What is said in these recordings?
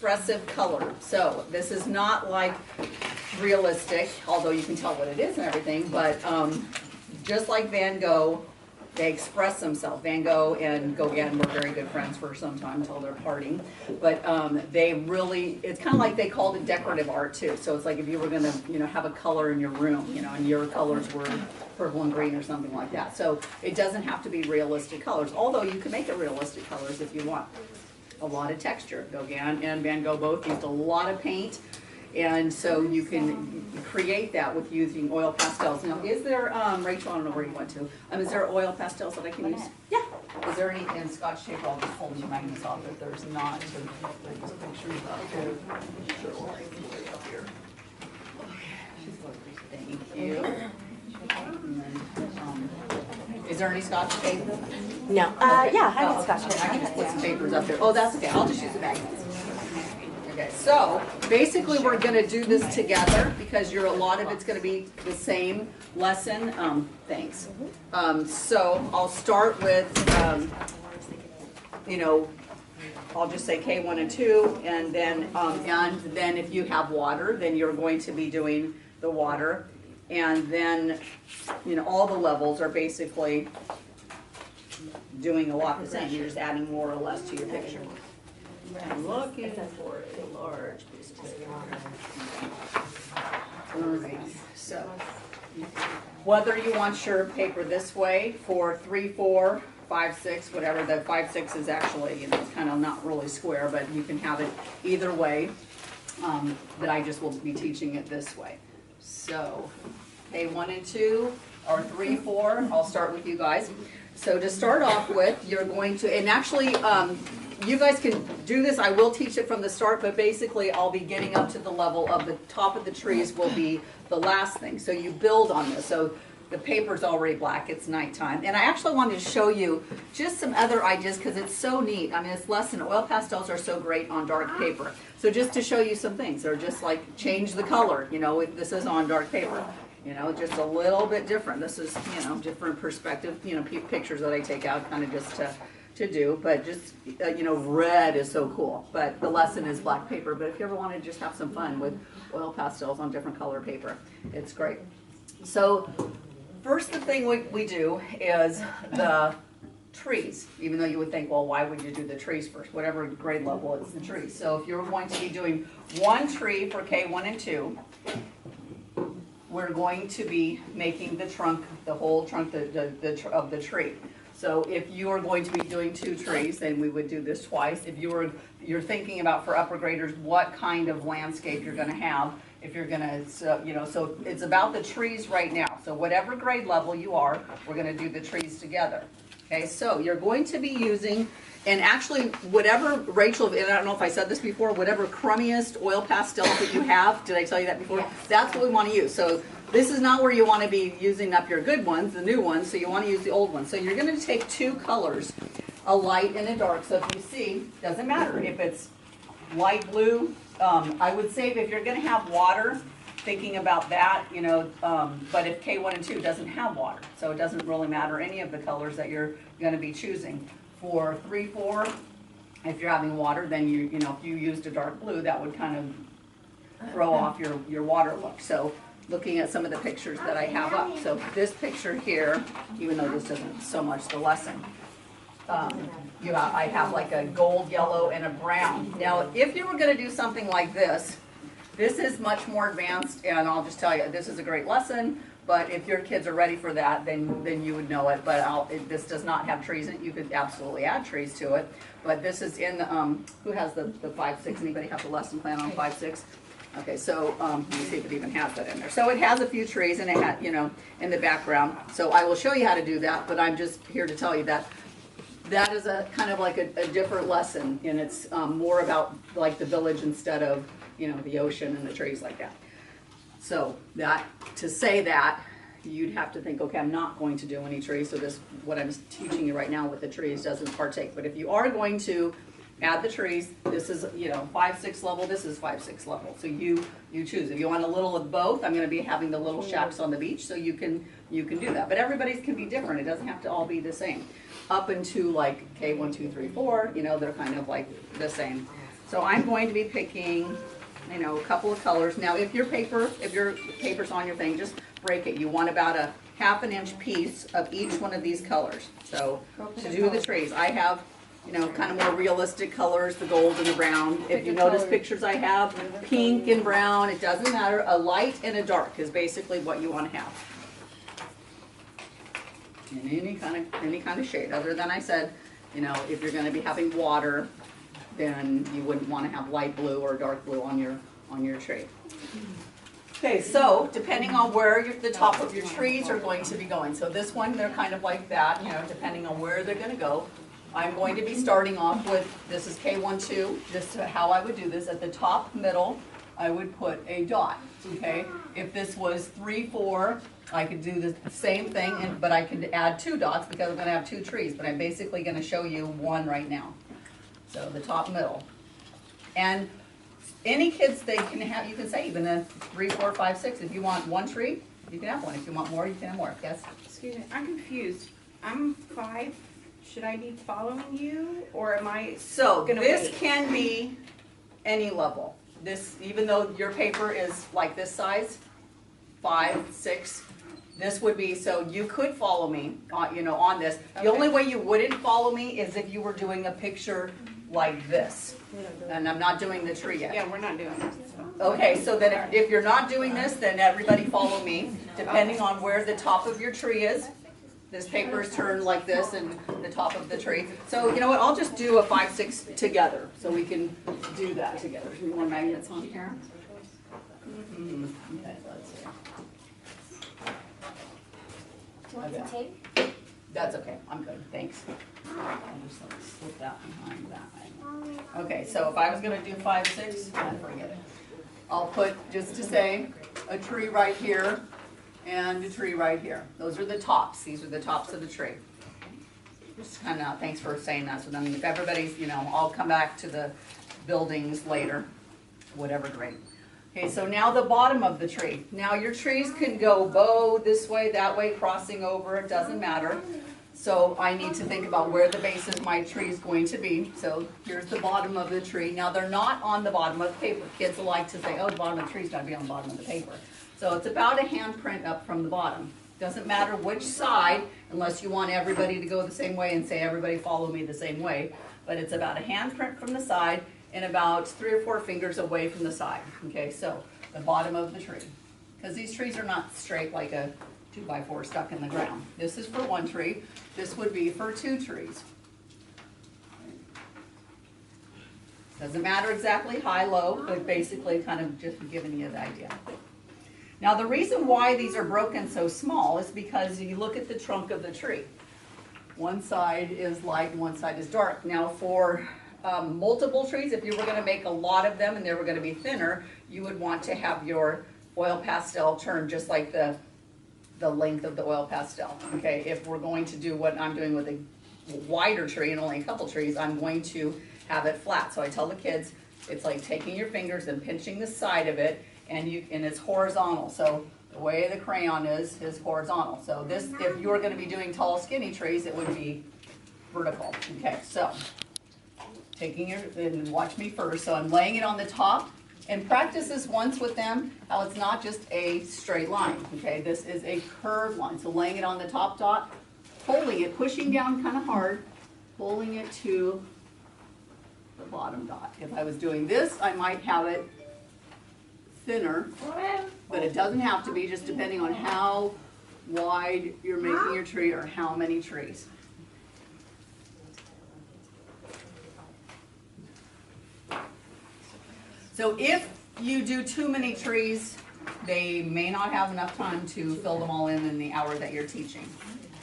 expressive color. So this is not like realistic, although you can tell what it is and everything, but just like Van Gogh, they express themselves. Van Gogh and Gauguin were very good friends for some time until they're parting. But they really, it's kind of like they called it decorative art too. So it's like if you were going to, have a color in your room, and your colors were purple and green or something like that. So it doesn't have to be realistic colors, although you can make it realistic colors if you want. A lot of texture. Gauguin and Van Gogh both used a lot of paint. And so you can create that with using oil pastels. Now, is there, Rachel, I don't know where you went to. Is there oil pastels that I can use? Yeah. Is there any in Scotch tape? I'll just pull the magnets off if there's not. There's pictures up here. Sure, I can put it up here. Thank you. And then, is there any Scotch tape? No. Okay. Yeah, I got Scotch tape. I can just put some papers up there. Oh, that's okay. I'll just use the magnets. Okay, so basically we're going to do this together because a lot of it's going to be the same lesson. Thanks. So I'll start with, I'll just say K1 and 2, and then if you have water, then you're going to be doing the water, and then all the levels are basically doing a lot the same. You're just adding more or less to your picture. I'm looking for a large piece of paper. Alright, so whether you want your paper this way for 3, 4, 5, 6, whatever, the 5, 6 is actually, it's kind of not really square, but you can have it either way, but I just will be teaching it this way. So, K1 and 2, or 3, 4, I'll start with you guys. So to start off with, you're going to, and actually, you guys can do this. I will teach it from the start, but basically I'll be getting up to the level of the top of the trees will be the last thing. So you build on this. So the paper's already black. It's nighttime. And I actually wanted to show you just some other ideas because it's so neat. I mean, this lesson, oil pastels are so great on dark paper. So just to show you some things, or just like change the color, this is on dark paper. Just a little bit different. This is, different perspective, pictures that I take out kind of just to do, but just, red is so cool, but the lesson is black paper. But if you ever want to just have some fun with oil pastels on different color paper, it's great. So first the thing we do is the trees, even though you would think, well, why would you do the trees first? Whatever grade level it's the trees. So if you're going to be doing one tree for K1 and 2, we're going to be making the trunk, the whole trunk of the tree. So if you are going to be doing 2 trees, then we would do this twice. If you're thinking about for upper graders what kind of landscape you're going to have, if you're going to, so it's about the trees right now. So whatever grade level you are, we're going to do the trees together. Okay, so you're going to be using, and actually whatever, Rachel, and I don't know if I said this before, whatever crummiest oil pastels that you have, did I tell you that before? Yes. That's what we want to use. So this is not where you want to be using up your good ones, the new ones, so you want to use the old ones. So you're going to take 2 colors, a light and a dark. So if you see, doesn't matter if it's light blue. I would say if you're going to have water, thinking about that, but if K1 and 2 doesn't have water, so it doesn't really matter any of the colors that you're going to be choosing. For 3, 4, if you're having water, then if you used a dark blue, that would kind of throw off your water look. So looking at some of the pictures that I have up. So this picture here, even though this isn't so much the lesson, I have like a gold, yellow, and a brown. Now, if you were going to do something like this is much more advanced, and I'll just tell you, this is a great lesson, but if your kids are ready for that, then you would know it. But this does not have trees in it. You could absolutely add trees to it. But this is in the, who has the 5, 6? Anybody have the lesson plan on 5, 6? Okay, so let me see if it even has that in there. So it has a few trees, and it had, in the background. So I will show you how to do that, but I'm just here to tell you that that is a kind of like a different lesson, and it's more about like the village instead of, the ocean and the trees like that. So to say that, you'd have to think, okay, I'm not going to do any trees, so what I'm teaching you right now with the trees doesn't partake. But if you are going to add the trees, this is 5, 6 level, this is 5, 6 level. So you choose. If you want a little of both, I'm going to be having the little shacks on the beach, so you can do that. But everybody's can be different. It doesn't have to all be the same. Up into like K1, 2, 3, 4, they're kind of like the same. So I'm going to be picking, you know, a couple of colors. Now, if your paper's on your thing, just break it. You want about a 1/2 inch piece of each one of these colors. So to do the trees, I have, you know, kind of more realistic colors, the gold and the brown. If you notice pictures I have, pink and brown, it doesn't matter. A light and a dark is basically what you want to have. In any kind of shade, other than I said, you know, if you're going to be having water, then you wouldn't want to have light blue or dark blue on your tree. Okay, so depending on where the top of your trees are going to be going. So this one, they're kind of like that, you know, depending on where they're going to go. I'm going to be starting off with, this is K12, this is how I would do this. At the top middle, I would put a dot, okay? If this was 3, 4, I could do the same thing, but I could add 2 dots because I'm going to have 2 trees, but I'm basically going to show you one right now. So the top middle. And any kids, they can have, you can say even a 3, 4, 5, 6. If you want 1 tree, you can have 1. If you want more, you can have more. Yes? Excuse me, I'm confused. I'm 5. Should I be following you, or am I So gonna this wait? can be any level. This, even though your paper is like this size, 5, 6, this would be, so you could follow me, you know, on this. The only way you wouldn't follow me is if you were doing a picture like this. And I'm not doing the tree yet. Yeah, we're not doing this. So. Okay, so then if you're not doing this, then everybody follow me, depending on where the top of your tree is. This paper is turned like this and the top of the tree. So you know what, I'll just do a 5, 6 together, so we can do that together. Any more magnets on here? Okay, let's see. Do you want some tape? That's okay, I'm good, thanks. I'll just slip that behind that. Okay, so if I was gonna do 5, 6, forget it. I'll put, just to say, a tree right here and a tree right here. Those are the tops, these are the tops of the tree. Just kind of, thanks for saying that, so then if everybody's, you know, I'll come back to the buildings later, whatever grade. Okay, so now the bottom of the tree. Now your trees can go bow this way, that way, crossing over, it doesn't matter. So I need to think about where the base of my tree is going to be. So here's the bottom of the tree. Now they're not on the bottom of the paper. Kids like to say, oh, the bottom of the tree's got to be on the bottom of the paper. So it's about a handprint up from the bottom. Doesn't matter which side, unless you want everybody to go the same way and say, everybody follow me the same way. But it's about a handprint from the side and about 3 or 4 fingers away from the side. Okay, so the bottom of the tree. Because these trees are not straight like a 2x4 stuck in the ground. This is for 1 tree. This would be for 2 trees. Doesn't matter exactly high, low, but basically kind of just giving you the idea. Now the reason why these are broken so small is because you look at the trunk of the tree. One side is light and one side is dark. Now for multiple trees, if you were going to make a lot of them and they were going to be thinner, you would want to have your oil pastel turn just like the length of the oil pastel. Okay, if we're going to do what I'm doing with a wider tree and only a couple trees, I'm going to have it flat. So I tell the kids, it's like taking your fingers and pinching the side of it, and it's horizontal. So the way the crayon is horizontal. So this, if you were going to be doing tall, skinny trees, it would be vertical. Okay, so taking your, and watch me first. So I'm laying it on the top. And practice this once with them, how it's not just a straight line, okay? This is a curved line. So laying it on the top dot, pulling it, pushing down kind of hard, pulling it to the bottom dot. If I was doing this, I might have it thinner, but it doesn't have to be, just depending on how wide you're making your tree or how many trees. So if you do too many trees, they may not have enough time to fill them all in the hour that you're teaching.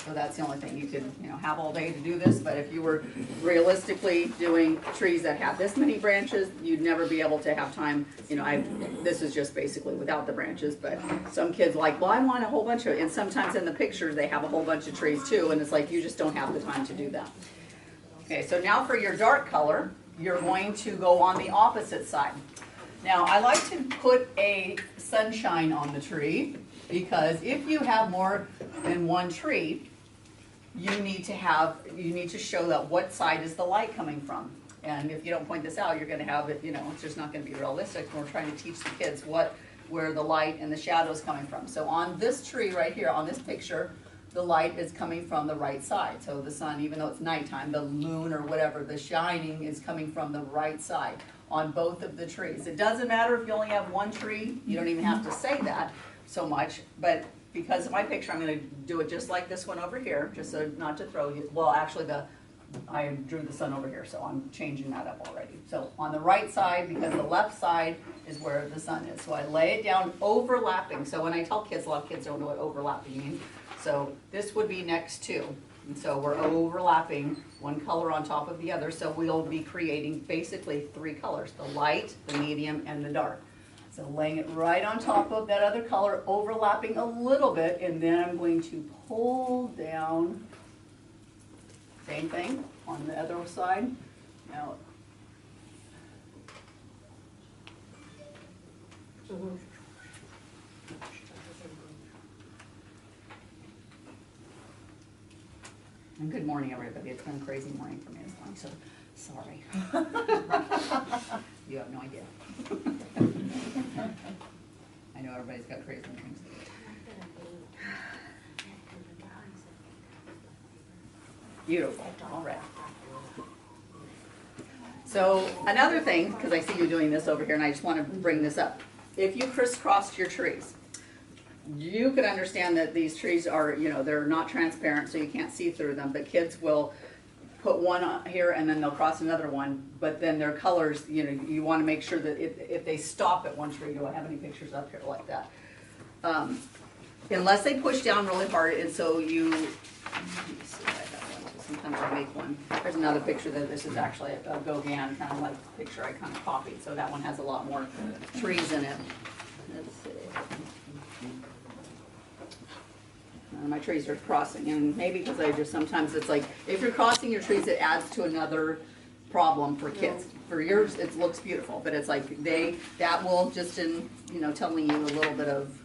So that's the only thing. You could, you know, have all day to do this, but if you were realistically doing trees that have this many branches, you'd never be able to have time. You know, this is just basically without the branches, but some kids like, well, I want a whole bunch of, and sometimes in the pictures they have a whole bunch of trees too, and it's like you just don't have the time to do that. Okay, so now for your dark color, you're going to go on the opposite side. Now, I like to put a sunshine on the tree because if you have more than 1 tree, you need to show that what side is the light coming from. And if you don't point this out, you're gonna have it, it's just not gonna be realistic. And we're trying to teach the kids where the light and the shadow is coming from. So on this tree right here, on this picture, the light is coming from the right side. So the sun, even though it's nighttime, the moon or whatever, the shining is coming from the right side on both of the trees. It doesn't matter if you only have one tree, you don't even have to say that so much, but because of my picture, I'm gonna do it just like this one over here, just so not to throw you, well, actually I drew the sun over here, so I'm changing that up already. So on the right side, because the left side is where the sun is. So I lay it down overlapping. So when I tell kids, a lot of kids don't know what overlapping means. So this would be next to. And so we're overlapping one color on top of the other. So we'll be creating basically three colors, the light, the medium, and the dark. So laying it right on top of that other color, overlapping a little bit, and then I'm going to pull down. Same thing on the other side. Now, and good morning, everybody. It's been a crazy morning for me this morning, so sorry. You have no idea. I know everybody's got crazy mornings. Beautiful, all right. So another thing, because I see you doing this over here, and I just want to bring this up. If you crisscrossed your trees, you can understand that these trees are, they're not transparent, so you can't see through them, but kids will put one on here and then they'll cross another one, but then their colors, you want to make sure that if they stop at one tree, do I have any pictures up here like that? Unless they push down really hard, and so let me see, I got one, so sometimes I make one. There's another picture that this is actually a Gauguin kind of like picture I kind of copied, so that one has a lot more trees in it. Let's see. My trees are crossing, and maybe because sometimes it's like, if you're crossing your trees, it adds to another problem for kids. For yours, it looks beautiful, but it's like that will just telling you a little bit of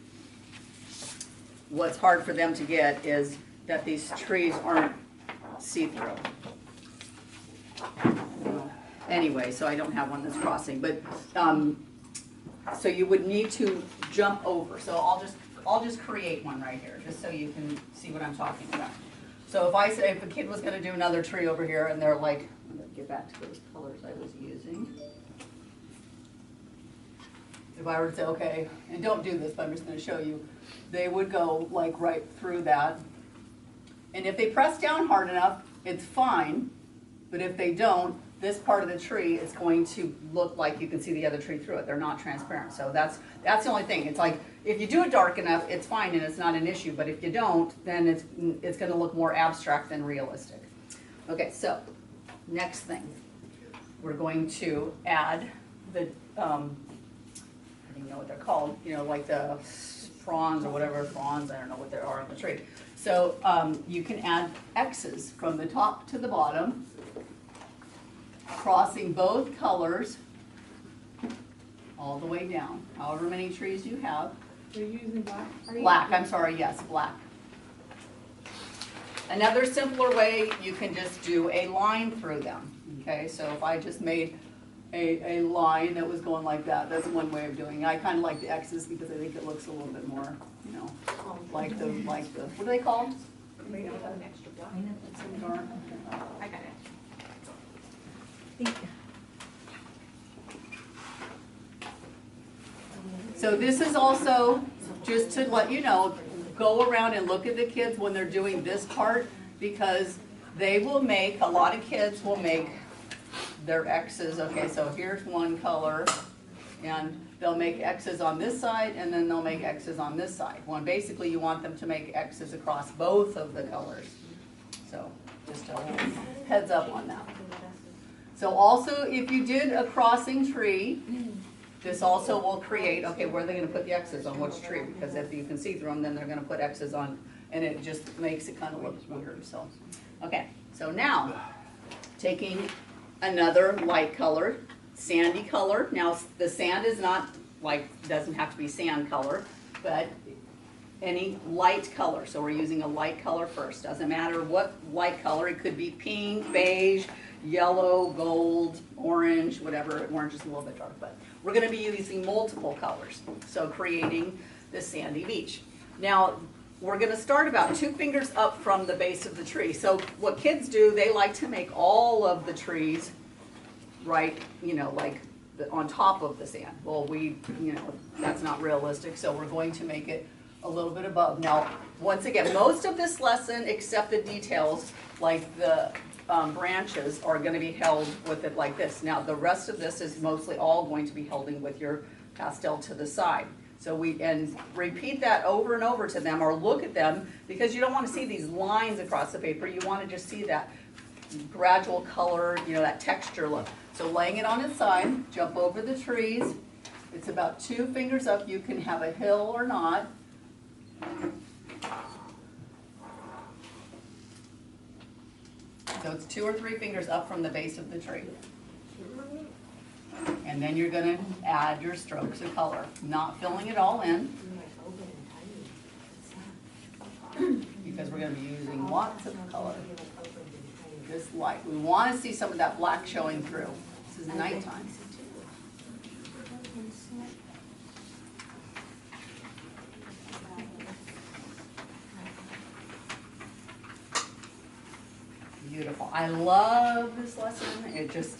what's hard for them to get is that these trees aren't see-through. Anyway, so I don't have one that's crossing, but so you would need to jump over. So I'll just create one right here, just so you can see what I'm talking about. So if I say, if a kid was gonna do another tree over here and they're like, I'm gonna get back to those colors I was using. If I were to say, okay, and don't do this, but I'm just gonna show you, they would go like right through that. And if they press down hard enough, it's fine, but if they don't, this part of the tree is going to look like you can see the other tree through it. They're not transparent. So that's the only thing. It's like, if you do it dark enough, it's fine and it's not an issue, but if you don't, then it's gonna look more abstract than realistic. Okay, so next thing, we're going to add the, I don't even know what they're called, like the fronds or whatever, fronds, I don't know what they are on the tree. So you can add X's from the top to the bottom, crossing both colors all the way down, however many trees you have. You're using black? Black, I'm sorry, yes, black. Another simpler way, you can just do a line through them, okay? So if I just made a line that was going like that, that's one way of doing it. I kind of like the X's because I think it looks a little bit more, like the, what are they called? An extra black. I got it. So this is also, just to let you know, go around and look at the kids when they're doing this part, because they will make, a lot of kids will make their X's. Okay, so here's one color, and they'll make X's on this side, and then they'll make X's on this side. Well, basically you want them to make X's across both of the colors. So just a heads up on that. So also, if you did a crossing tree, this also will create, okay, where are they going to put the X's on which tree? Because if you can see through them, then they're going to put X's on, and it just makes it kind of look weird. So, okay, so now, taking another light color, sandy color. Now, the sand is not like, doesn't have to be sand color, but any light color. So we're using a light color first. Doesn't matter what light color. It could be pink, beige, yellow, gold, orange, whatever. Orange is a little bit dark, but we're gonna be using multiple colors. So creating this sandy beach. Now, we're gonna start about 2 fingers up from the base of the tree. So what kids do, they like to make all of the trees right, like on top of the sand. Well, that's not realistic, so we're going to make it a little bit above. Now, once again, most of this lesson, except the details, like the branches, are gonna be held with it like this. Now, the rest of this is mostly all going to be holding with your pastel to the side. So and repeat that over and over to them, or look at them, because you don't wanna see these lines across the paper. You wanna just see that gradual color, that texture look. So laying it on its side, jump over the trees. It's about 2 fingers up. You can have a hill or not. So it's 2 or 3 fingers up from the base of the tree. And then you're gonna add your strokes of color, not filling it all in, because we're gonna be using lots of color. This light. We want to see some of that black showing through. This is nighttime. Beautiful. I love this lesson. It just,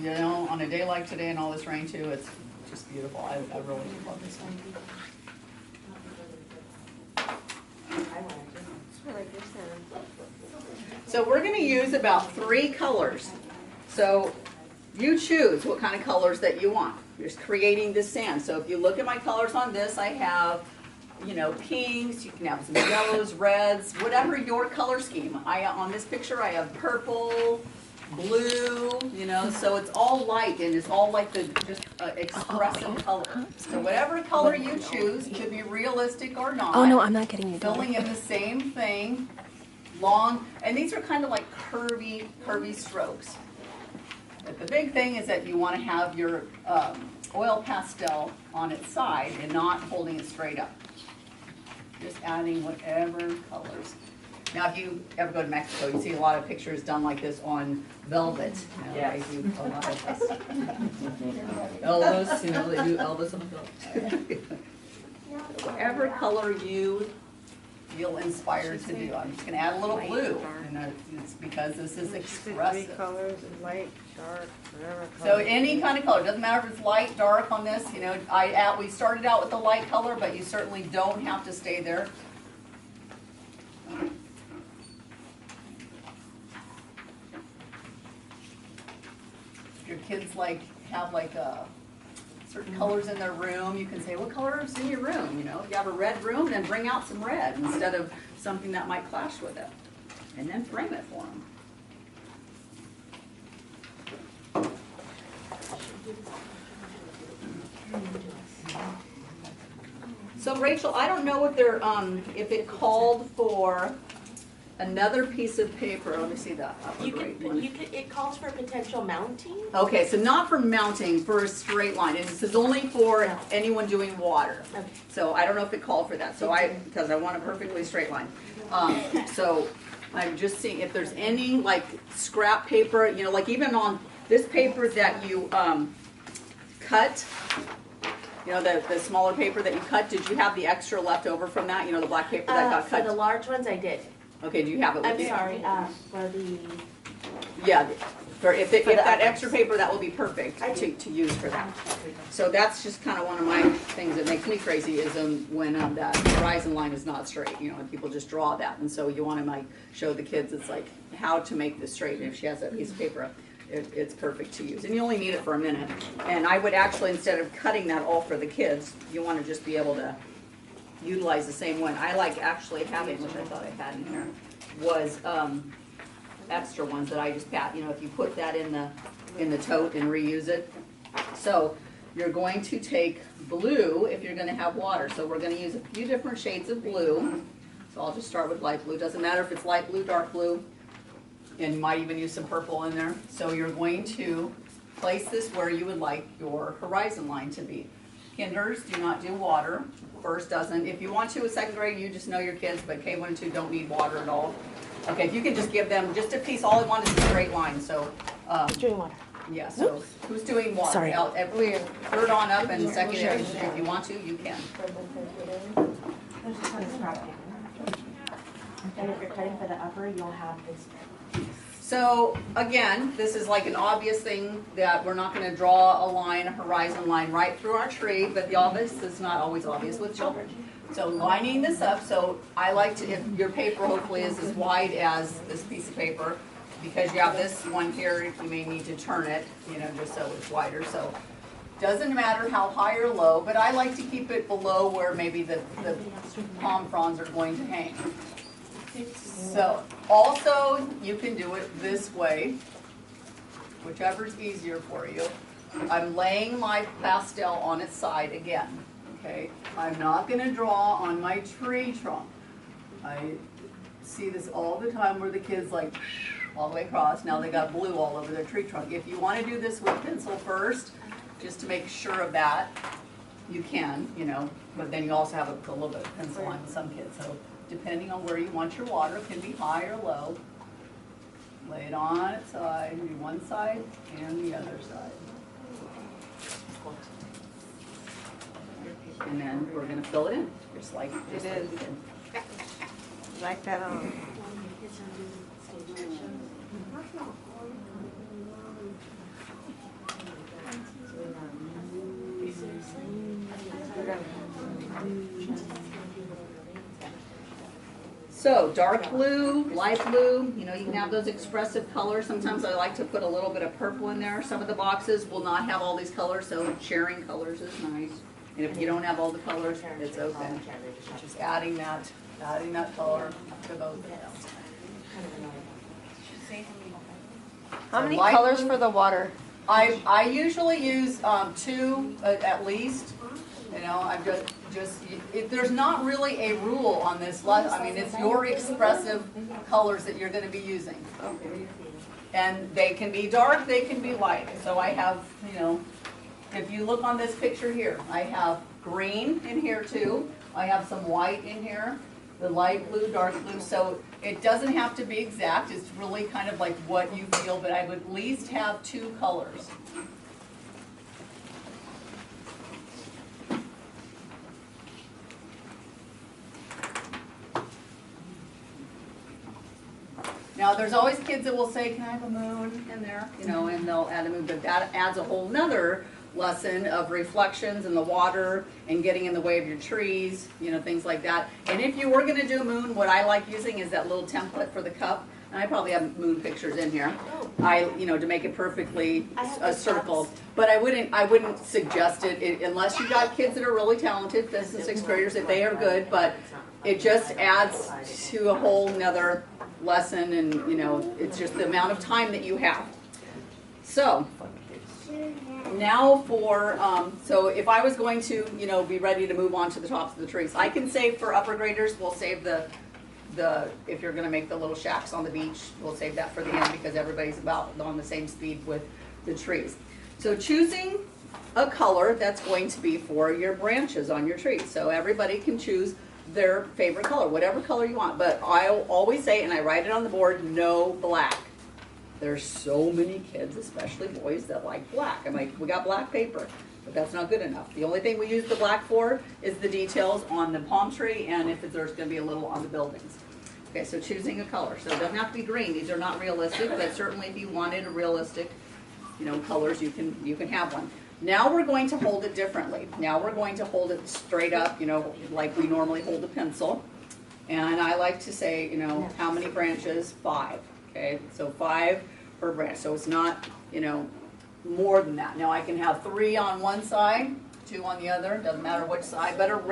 on a day like today and all this rain too, it's just beautiful. I really do love this one. So we're going to use about 3 colors. So you choose what kind of colors that you want. You're just creating this sand. So if you look at my colors on this, I have, pinks, you can have some yellows, reds, whatever your color scheme. On this picture I have purple, blue, so it's all light, and it's all like the just expressive color. So whatever color you choose, to be realistic or not. Oh no, I'm not getting you. Filling in the same thing, long, and these are kind of like curvy strokes. But the big thing is that you want to have your oil pastel on its side and not holding it straight up. Just adding whatever colors. Now, if you ever go to Mexico, you see a lot of pictures done like this on velvet. Yes. They do a lot of this. Elvis, they do Elvis on velvet. Whatever color you feel inspired to do. I'm just going to add a little blue, and it's because this is expressive. 3 colors, light, dark, whatever color. So any kind of color, doesn't matter if it's light, dark on this, we started out with the light color, but you certainly don't have to stay there. If your kids have certain colors in their room, you can say, what color is in your room? If you have a red room, then bring out some red instead of something that might clash with it. And then frame it for them. So Rachel, I don't know if it called for another piece of paper. Let me see that. It calls for potential mounting. Okay, so not for mounting, for a straight line. And this is only for anyone doing water. Okay. So I don't know if it called for that. So because I want a perfectly straight line. So I'm just seeing if there's any scrap paper, like even on this paper that you cut, the smaller paper that you cut, did you have the extra left over from that? The black paper that got cut? For the large ones, I did. Okay, do you have it with I'm you? sorry, for the... Yeah, if that extra paper, that will be perfect to use for that. So that's just kind of one of my things that makes me crazy is when that horizon line is not straight, and people just draw that. And so you want to show the kids it's how to make this straight. And if she has that piece of paper, it's perfect to use. And you only need it for a minute. And I would actually, instead of cutting that all for the kids, you want to just be able to utilize the same one. I like actually having, which I thought I had in here, was extra ones that I just pat. If you put that in the tote and reuse it. So you're going to take blue if you're going to have water. So we're going to use a few different shades of blue. So I'll just start with light blue. Doesn't matter if it's light blue, dark blue, and you might even use some purple in there. So you're going to place this where you would like your horizon line to be. Kinders do not do water. First doesn't. If you want to, a second grade, you just know your kids, but K1 and 2 don't need water at all. Okay, if you can just give them just a piece, all I want is a straight line, so, Doing water. yeah, so who's doing what? Sorry. Third on up and second, if you want to, you can. There's a ton of scrap paper. And if you're cutting for the upper, you'll have this. So again, this is like an obvious thing that we're not gonna draw a line, a horizon line right through our tree, but the obvious is not always obvious with children. So lining this up, so I like to, if your paper hopefully is as wide as this piece of paper, because you have this one here, you may need to turn it, you know, just so it's wider, so. Doesn't matter how high or low, but I like to keep it below where maybe the palm fronds are going to hang. So, also, you can do it this way, whichever's easier for you. I'm laying my pastel on its side again, okay? I'm not gonna draw on my tree trunk. I see this all the time where the kids like, all the way across, now they got blue all over their tree trunk. If you wanna do this with pencil first, just to make sure of that, you can, you know, but then you also have a little bit of pencil line with some kids, so. Depending on where you want your water, can be high or low. Lay it on its side, do one side and the other side. And then we're gonna fill it in, just like It is. we did. Like that on. So dark blue, light blue, you know, you can have those expressive colors. Sometimes I like to put a little bit of purple in there. Some of the boxes will not have all these colors, so sharing colors is nice. And if you don't have all the colors, it's okay. Just adding that color to both of them. How many light colors blue. for the water? I usually use two at least. You know, I've there's not really a rule on this. I mean, it's your expressive colors that you're going to be using. And they can be dark, they can be light. So I have, you know, if you look on this picture here, I have green in here too. I have some white in here, the light blue, dark blue. So it doesn't have to be exact. It's really kind of like what you feel, but I would at least have two colors. Now, there's always kids that will say, can I have a moon in there? You know, and they'll add a moon, but that adds a whole nother lesson of reflections in the water and getting in the way of your trees, you know, things like that. And if you were gonna do a moon, what I like using is that little template for the cup. And I probably have moon pictures in here. You know, to make it perfectly a circle. But I wouldn't suggest it unless you got kids that are really talented, 5th and 6th graders, if they are good, but it just adds to a whole nother lesson, and you know, it's just the amount of time that you have. So now so if I was going to, you know, be ready to move on to the tops of the trees, I can save for upper graders, we'll save the if you're gonna make the little shacks on the beach, we'll save that for the end because everybody's about on the same speed with the trees. So choosing a color that's going to be for your branches on your tree. So everybody can choose their favorite color, whatever color you want. But I'll always say, and I write it on the board, no black. There's so many kids, especially boys, that like black. I'm like, we got black paper, but that's not good enough. The only thing we use the black for is the details on the palm tree and if there's gonna be a little on the buildings. Okay, so choosing a color. So it doesn't have to be green. These are not realistic, but certainly if you wanted a realistic, you know, colors, you can have one. Now we're going to hold it differently. Now we're going to hold it straight up, you know, like we normally hold a pencil. And I like to say, you know, how many branches? 5. Okay, so 5 per branch. So it's not, you know, more than that. Now I can have 3 on one side, 2 on the other. Doesn't matter which side, but around.